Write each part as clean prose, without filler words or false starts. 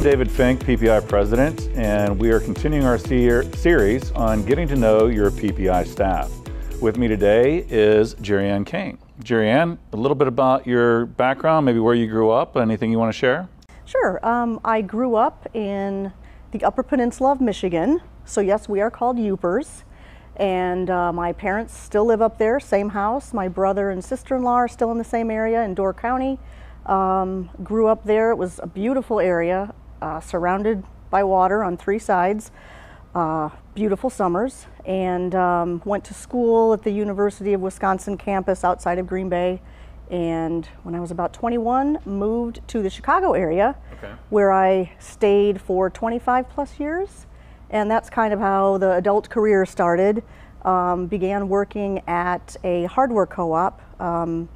I'm David Fink, PPI President, and we are continuing our series on getting to know your PPI staff. With me today is Gerianne Cain. Gerianne, a little bit about your background, maybe where you grew up, anything you want to share? Sure. I grew up in the Upper Peninsula of Michigan, so yes, we are called Yoopers, and my parents still live up there, same house. My brother and sister-in-law are still in the same area in Door County. Grew up there. It was a beautiful area, surrounded by water on three sides, beautiful summers, and went to school at the University of Wisconsin campus outside of Green Bay. And when I was about 21, moved to the Chicago area, where I stayed for 25 plus years. And that's kind of how the adult career started. Began working at a hardware co-op,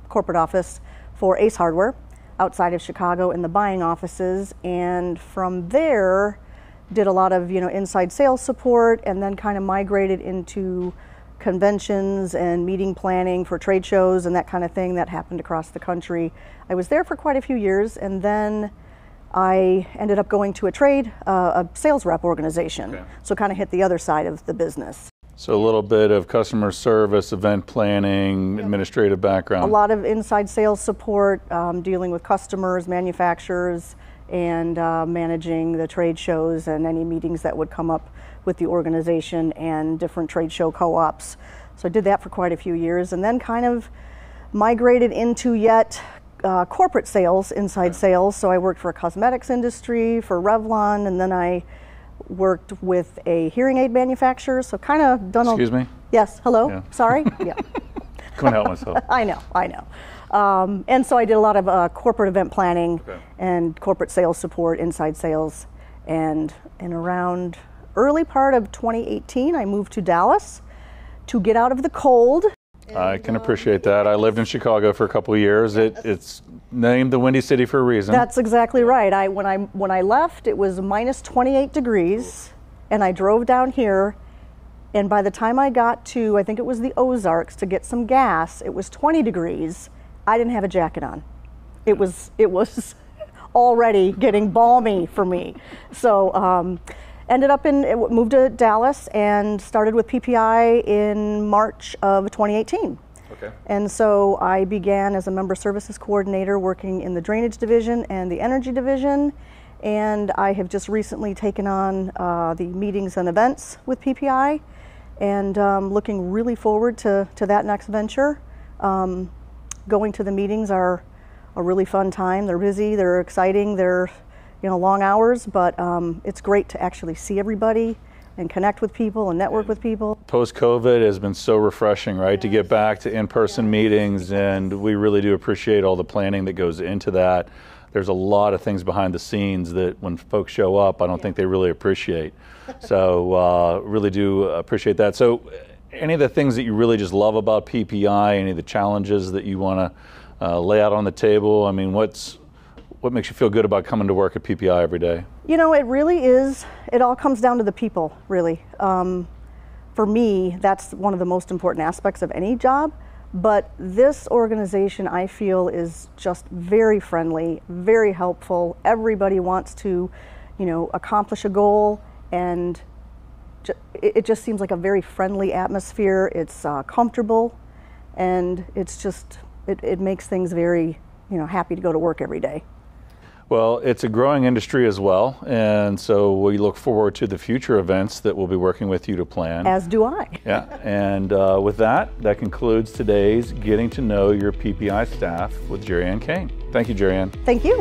corporate office for Ace Hardware outside of Chicago in the buying offices. And from there, did a lot of inside sales support, and then kind of migrated into conventions and meeting planning for trade shows and that kind of thing that happened across the country. I was there for quite a few years, and then I ended up going to a sales rep organization. So kind of hit the other side of the business. So a little bit of customer service, event planning, administrative background. A lot of inside sales support, dealing with customers, manufacturers, and managing the trade shows and any meetings that would come up with the organization and different trade show co-ops. So I did that for quite a few years, and then kind of migrated into corporate sales, inside sales. So I worked for a cosmetics industry, for Revlon, and then I worked with a hearing aid manufacturer. So kind of done. Excuse me? Yes, hello, sorry. Yeah. Couldn't help myself. I know. And so I did a lot of corporate event planning and corporate sales support, inside sales, and around early part of 2018, I moved to Dallas to get out of the cold. I can appreciate that. I lived in Chicago for a couple of years. It's named the Windy City for a reason. That's exactly right. When I left, it was minus 28 degrees, and I drove down here, and by the time I got to, I think it was the Ozarks, to get some gas, it was 20 degrees. I didn't have a jacket on. It was already getting balmy for me. So moved to Dallas and started with PPI in March of 2018. And so I began as a member services coordinator working in the drainage division and the energy division. And I have just recently taken on the meetings and events with PPI, and looking really forward to that next venture. Going to the meetings are a really fun time. They're busy, they're exciting, they're long hours, but it's great to actually see everybody and connect with people and network with people. Post-COVID has been so refreshing, right? To get back to in-person meetings, and we really do appreciate all the planning that goes into that. There's a lot of things behind the scenes that when folks show up, I don't think they really appreciate. So really do appreciate that. So any of the things that you really just love about PPI, any of the challenges that you want to lay out on the table? I mean, what makes you feel good about coming to work at PPI every day? It really is, it all comes down to the people, really. For me, that's one of the most important aspects of any job, but this organization, I feel, is just very friendly, very helpful. Everybody wants to, accomplish a goal, and it just seems like a very friendly atmosphere. It's comfortable, and it's just, it makes things very, happy to go to work every day. Well, it's a growing industry as well, and so we look forward to the future events that we'll be working with you to plan. As do I. Yeah, and with that concludes today's Getting to Know Your PPI Staff with Gerianne Cain. Thank you, Gerianne. Thank you.